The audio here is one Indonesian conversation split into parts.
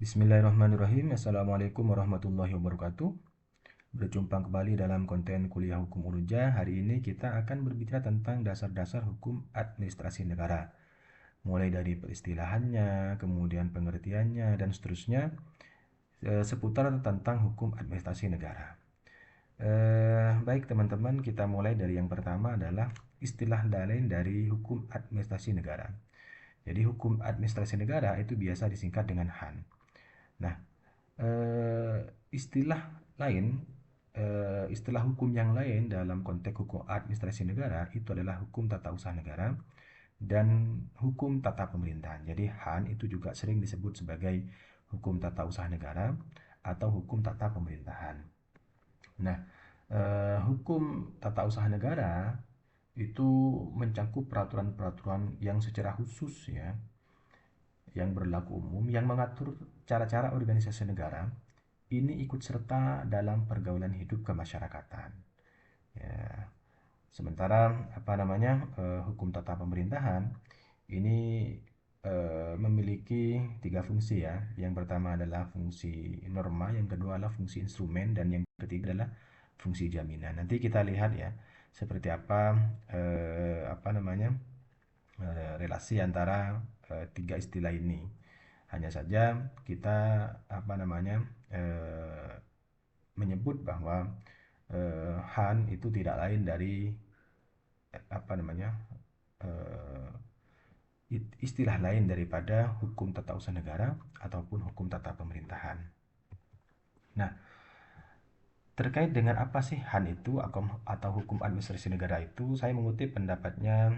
Bismillahirrahmanirrahim. Assalamualaikum warahmatullahi wabarakatuh. Berjumpa kembali dalam konten kuliah hukum Uruja. Hari ini kita akan berbicara tentang dasar-dasar hukum administrasi negara. Mulai dari peristilahannya, kemudian pengertiannya, dan seterusnya seputar tentang hukum administrasi negara. Baik teman-teman, kita mulai dari yang pertama adalah istilah lain dari hukum administrasi negara. Jadi hukum administrasi negara itu biasa disingkat dengan HAN. Nah, eh, istilah lain, istilah hukum yang lain dalam konteks hukum administrasi negara itu adalah hukum tata usaha negara dan hukum tata pemerintahan. Jadi HAN itu juga sering disebut sebagai hukum tata usaha negara atau hukum tata pemerintahan. Nah, hukum tata usaha negara itu mencakup peraturan-peraturan yang secara khusus ya, yang berlaku umum yang mengatur cara-cara organisasi negara ini ikut serta dalam pergaulan hidup kemasyarakatan. Ya, sementara hukum tata pemerintahan ini memiliki tiga fungsi ya. Yang pertama adalah fungsi norma, yang kedua adalah fungsi instrumen, dan yang ketiga adalah fungsi jaminan. Nanti kita lihat ya seperti apa apa namanya relasi antara tiga istilah ini. Hanya saja kita apa namanya eh, menyebut bahwa Han itu tidak lain dari apa namanya eh, istilah lain daripada hukum tata usaha negara ataupun hukum tata pemerintahan. Nah, terkait dengan apa sih Han itu atau hukum administrasi negara itu, saya mengutip pendapatnya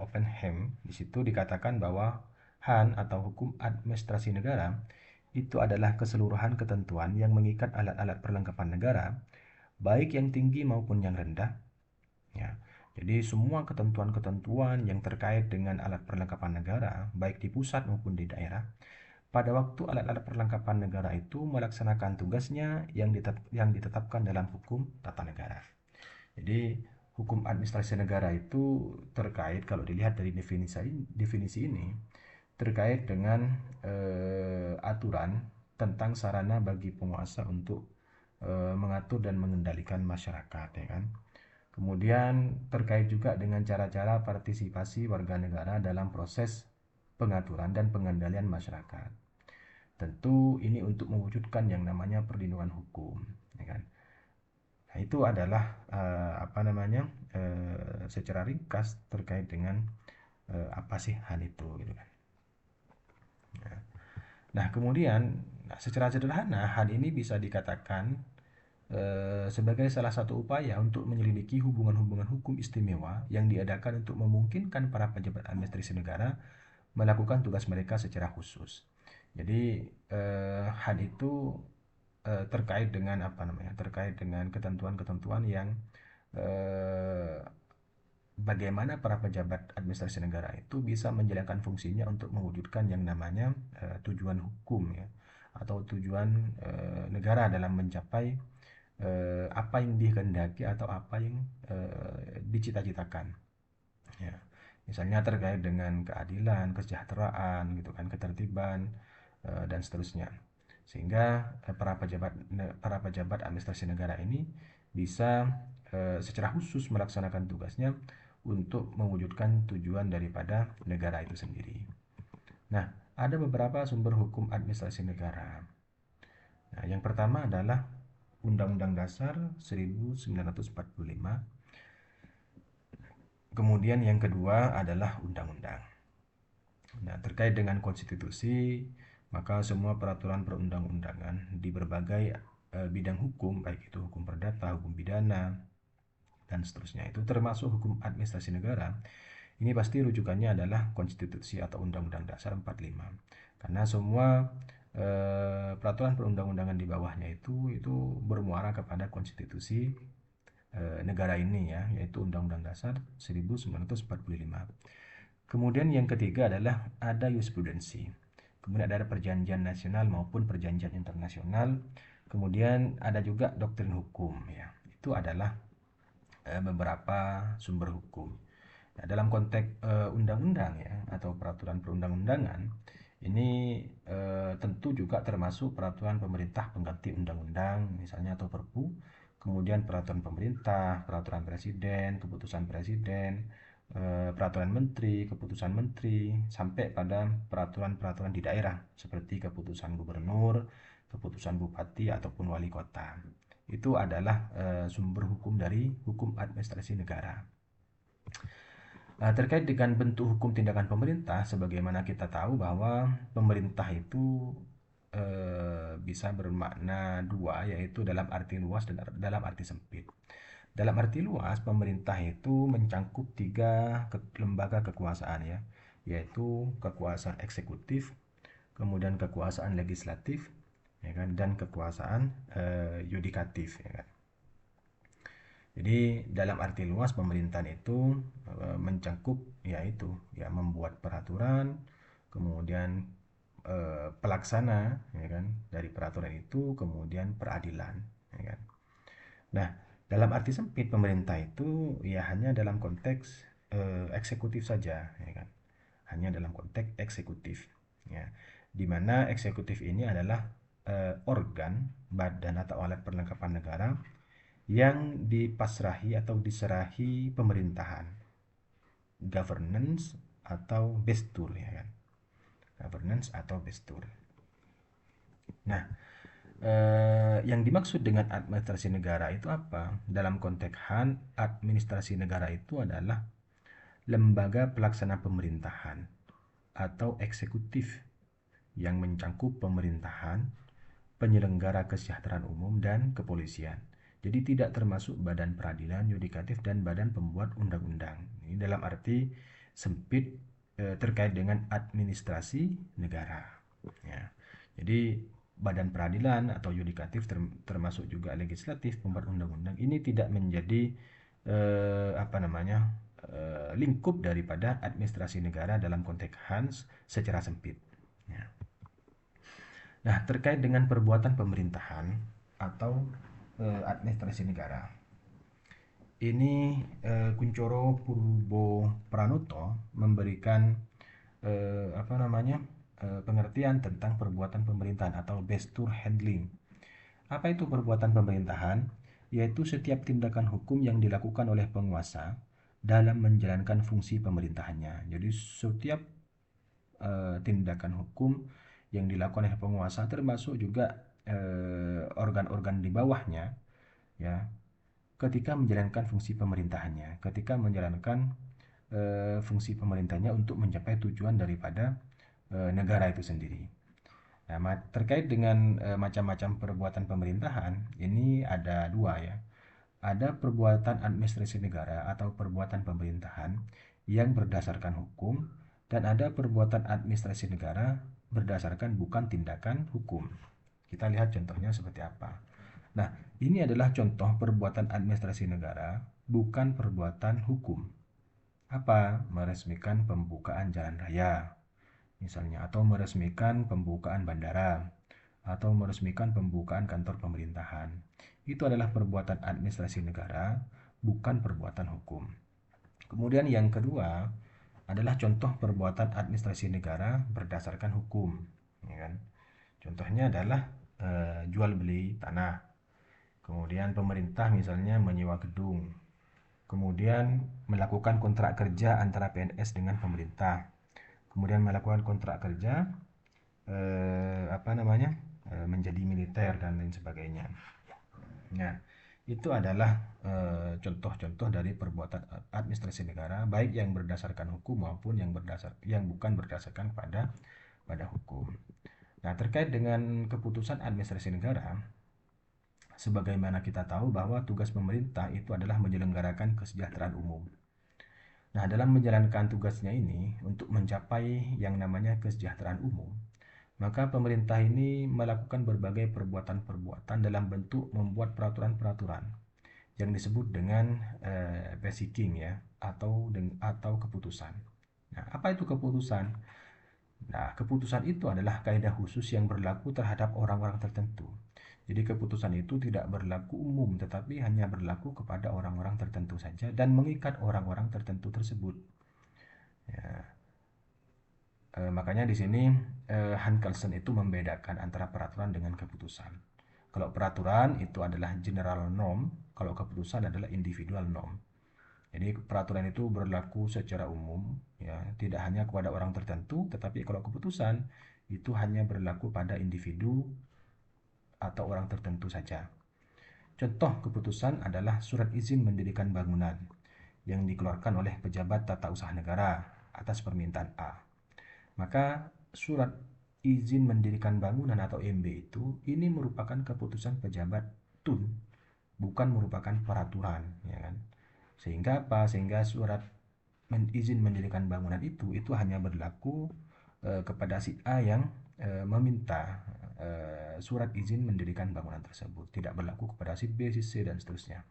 Oppenheim. Di situ dikatakan bahwa Han atau hukum administrasi negara itu adalah keseluruhan ketentuan yang mengikat alat-alat perlengkapan negara, baik yang tinggi maupun yang rendah. Ya, jadi semua ketentuan-ketentuan yang terkait dengan alat perlengkapan negara, baik di pusat maupun di daerah, pada waktu alat-alat perlengkapan negara itu melaksanakan tugasnya yang ditetapkan dalam hukum tata negara. Jadi hukum administrasi negara itu terkait, kalau dilihat dari definisi ini, terkait dengan aturan tentang sarana bagi penguasa untuk mengatur dan mengendalikan masyarakat, ya kan. Kemudian terkait juga dengan cara-cara partisipasi warga negara dalam proses pengaturan dan pengendalian masyarakat. Tentu ini untuk mewujudkan yang namanya perlindungan hukum, ya kan. Nah, itu adalah secara ringkas terkait dengan apa sih hal itu, gitu kan. Nah, kemudian secara sederhana hal ini bisa dikatakan sebagai salah satu upaya untuk menyelidiki hubungan-hubungan hukum istimewa yang diadakan untuk memungkinkan para pejabat administrasi negara melakukan tugas mereka secara khusus. Jadi hal itu terkait dengan terkait dengan ketentuan-ketentuan yang eh, bagaimana para pejabat administrasi negara itu bisa menjalankan fungsinya untuk mewujudkan yang namanya tujuan hukum ya, atau tujuan negara dalam mencapai apa yang dikehendaki atau apa yang dicita-citakan ya. Misalnya terkait dengan keadilan, kesejahteraan gitu kan, ketertiban dan seterusnya. Sehingga para pejabat administrasi negara ini bisa secara khusus melaksanakan tugasnya untuk mewujudkan tujuan daripada negara itu sendiri. Nah, ada beberapa sumber hukum administrasi negara. Nah, yang pertama adalah Undang-Undang Dasar 1945. Kemudian yang kedua adalah undang-undang. Nah, terkait dengan konstitusi, maka semua peraturan perundang-undangan di berbagai bidang hukum, baik itu hukum perdata, hukum pidana, dan seterusnya, itu termasuk hukum administrasi negara, ini pasti rujukannya adalah konstitusi atau Undang-Undang Dasar 45. Karena semua peraturan perundang-undangan di bawahnya itu bermuara kepada konstitusi negara ini ya, yaitu Undang-Undang Dasar 1945. Kemudian yang ketiga adalah ada jurisprudensi. Kemudian ada perjanjian nasional maupun perjanjian internasional. Kemudian ada juga doktrin hukum ya. Itu adalah beberapa sumber hukum. Nah, dalam konteks undang-undang ya atau peraturan perundang-undangan, Ini tentu juga termasuk peraturan pemerintah pengganti undang-undang misalnya atau Perpu, kemudian peraturan pemerintah, peraturan presiden, keputusan presiden, peraturan menteri, keputusan menteri, sampai pada peraturan-peraturan di daerah seperti keputusan gubernur, keputusan bupati ataupun wali kota. Itu adalah sumber hukum dari hukum administrasi negara. Nah, terkait dengan bentuk hukum tindakan pemerintah, sebagaimana kita tahu bahwa pemerintah itu bisa bermakna dua, yaitu dalam arti luas dan dalam arti sempit. Dalam arti luas, pemerintah itu mencangkup tiga lembaga kekuasaan ya, yaitu kekuasaan eksekutif, kemudian kekuasaan legislatif, ya kan, dan kekuasaan yudikatif, ya kan. Jadi dalam arti luas pemerintahan itu mencakup yaitu ya membuat peraturan, kemudian pelaksana ya kan dari peraturan itu, kemudian peradilan ya kan. Nah, dalam arti sempit pemerintah itu ya hanya dalam konteks eksekutif saja ya kan. Hanya dalam konteks eksekutif ya. Di mana eksekutif ini adalah organ, badan atau alat perlengkapan negara yang dipasrahi atau diserahi pemerintahan, governance atau bestur ya kan, governance atau bestur. Nah, yang dimaksud dengan administrasi negara itu apa? Dalam konteks Han, administrasi negara itu adalah lembaga pelaksana pemerintahan atau eksekutif yang mencangkup pemerintahan, penyelenggara kesejahteraan umum, dan kepolisian. Jadi tidak termasuk badan peradilan, yudikatif, dan badan pembuat undang-undang. Ini dalam arti sempit terkait dengan administrasi negara. Ya. Jadi badan peradilan atau yudikatif termasuk juga legislatif, pembuat undang-undang ini tidak menjadi lingkup daripada administrasi negara dalam konteks Hans secara sempit. Ya. Nah, terkait dengan perbuatan pemerintahan atau administrasi negara. Ini Kuncoro Purbo Pranoto memberikan pengertian tentang perbuatan pemerintahan atau bestur handling. Apa itu perbuatan pemerintahan? Yaitu setiap tindakan hukum yang dilakukan oleh penguasa dalam menjalankan fungsi pemerintahannya. Jadi setiap tindakan hukum yang dilakukan oleh penguasa termasuk juga organ-organ di bawahnya ya ketika menjalankan fungsi pemerintahannya, ketika menjalankan fungsi pemerintahnya untuk mencapai tujuan daripada negara itu sendiri. Nah, terkait dengan macam-macam perbuatan pemerintahan, ini ada dua ya. Ada perbuatan administrasi negara atau perbuatan pemerintahan yang berdasarkan hukum, dan ada perbuatan administrasi negara berdasarkan bukan tindakan hukum. Kita lihat contohnya seperti apa. Nah, ini adalah contoh perbuatan administrasi negara, bukan perbuatan hukum. Apa? Meresmikan pembukaan jalan raya, misalnya, atau meresmikan pembukaan bandara, atau meresmikan pembukaan kantor pemerintahan. Itu adalah perbuatan administrasi negara, bukan perbuatan hukum. Kemudian yang kedua adalah contoh perbuatan administrasi negara berdasarkan hukum, ya kan? Contohnya adalah jual beli tanah. Kemudian pemerintah misalnya menyewa gedung. Kemudian melakukan kontrak kerja antara PNS dengan pemerintah. Kemudian melakukan kontrak kerja menjadi militer dan lain sebagainya. Nah, itu adalah contoh-contoh dari perbuatan administrasi negara, baik yang berdasarkan hukum maupun yang bukan berdasarkan pada hukum. Nah, terkait dengan keputusan administrasi negara, sebagaimana kita tahu bahwa tugas pemerintah itu adalah menyelenggarakan kesejahteraan umum. Nah, dalam menjalankan tugasnya ini untuk mencapai yang namanya kesejahteraan umum, maka pemerintah ini melakukan berbagai perbuatan-perbuatan dalam bentuk membuat peraturan-peraturan yang disebut dengan basicking ya, atau keputusan. Nah, apa itu keputusan? Nah, keputusan itu adalah kaidah khusus yang berlaku terhadap orang-orang tertentu. Jadi keputusan itu tidak berlaku umum, tetapi hanya berlaku kepada orang-orang tertentu saja dan mengikat orang-orang tertentu tersebut. Ya. Makanya di sini Han Kelsen itu membedakan antara peraturan dengan keputusan. Kalau peraturan itu adalah general norm, kalau keputusan adalah individual norm. Jadi peraturan itu berlaku secara umum, ya, tidak hanya kepada orang tertentu, tetapi kalau keputusan itu hanya berlaku pada individu atau orang tertentu saja. Contoh keputusan adalah surat izin mendirikan bangunan yang dikeluarkan oleh pejabat tata usaha negara atas permintaan A. Maka surat izin mendirikan bangunan atau MB itu ini merupakan keputusan pejabat TUN, bukan merupakan peraturan, ya kan? Sehingga apa? Sehingga surat izin mendirikan bangunan itu hanya berlaku kepada si A yang meminta surat izin mendirikan bangunan tersebut, tidak berlaku kepada si B, si C dan seterusnya.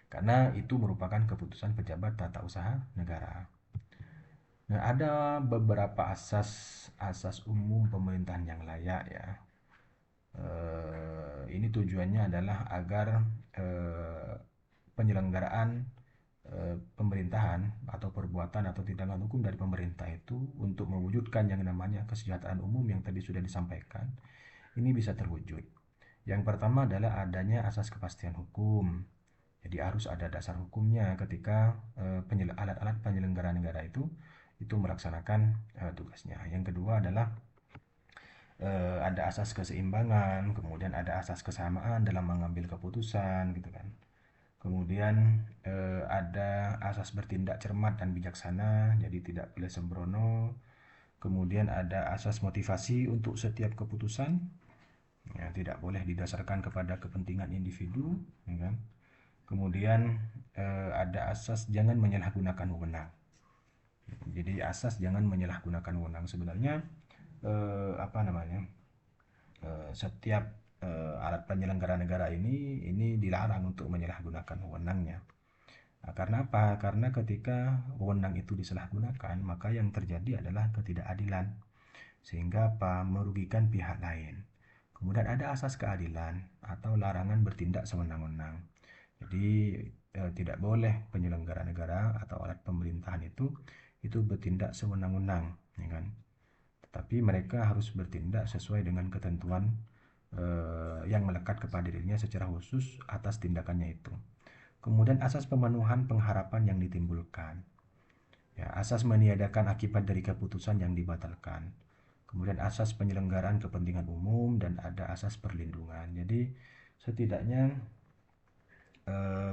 Karena itu merupakan keputusan pejabat tata usaha negara. Nah, ada beberapa asas umum pemerintahan yang layak ya. Ini tujuannya adalah agar penyelenggaraan pemerintahan atau perbuatan atau tindakan hukum dari pemerintah itu untuk mewujudkan yang namanya kesejahteraan umum yang tadi sudah disampaikan, ini bisa terwujud. Yang pertama adalah adanya asas kepastian hukum. Jadi harus ada dasar hukumnya ketika alat-alat penyelenggara negara itu melaksanakan tugasnya. Yang kedua adalah ada asas keseimbangan, kemudian ada asas kesamaan dalam mengambil keputusan gitu kan. Kemudian ada asas bertindak cermat dan bijaksana, jadi tidak boleh sembrono. Kemudian ada asas motivasi untuk setiap keputusan, ya, tidak boleh didasarkan kepada kepentingan individu, ya kan. Kemudian ada asas jangan menyalahgunakan wewenang. Jadi asas jangan menyalahgunakan wewenang sebenarnya apa namanya? Setiap alat penyelenggara negara ini dilarang untuk menyalahgunakan wewenangnya. Nah, karena apa? Karena ketika wewenang itu disalahgunakan, maka yang terjadi adalah ketidakadilan. Sehingga apa? Merugikan pihak lain. Kemudian ada asas keadilan atau larangan bertindak sewenang-wenang. Jadi tidak boleh penyelenggara negara atau alat pemerintahan itu bertindak sewenang-wenang, ya kan? Tetapi mereka harus bertindak sesuai dengan ketentuan yang melekat kepada dirinya secara khusus atas tindakannya itu. Kemudian asas pemenuhan pengharapan yang ditimbulkan. Ya, asas meniadakan akibat dari keputusan yang dibatalkan. Kemudian asas penyelenggaraan kepentingan umum dan ada asas perlindungan. Jadi setidaknya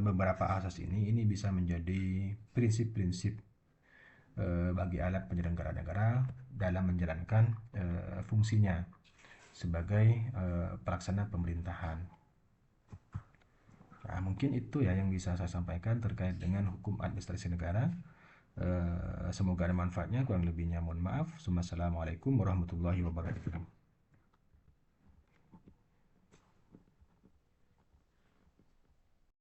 beberapa asas ini bisa menjadi prinsip-prinsip bagi alat penyelenggara negara dalam menjalankan fungsinya sebagai pelaksana pemerintahan. Nah, mungkin itu ya yang bisa saya sampaikan terkait dengan hukum administrasi negara. Semoga ada manfaatnya, kurang lebihnya mohon maaf. Wassalamualaikum warahmatullahi wabarakatuh.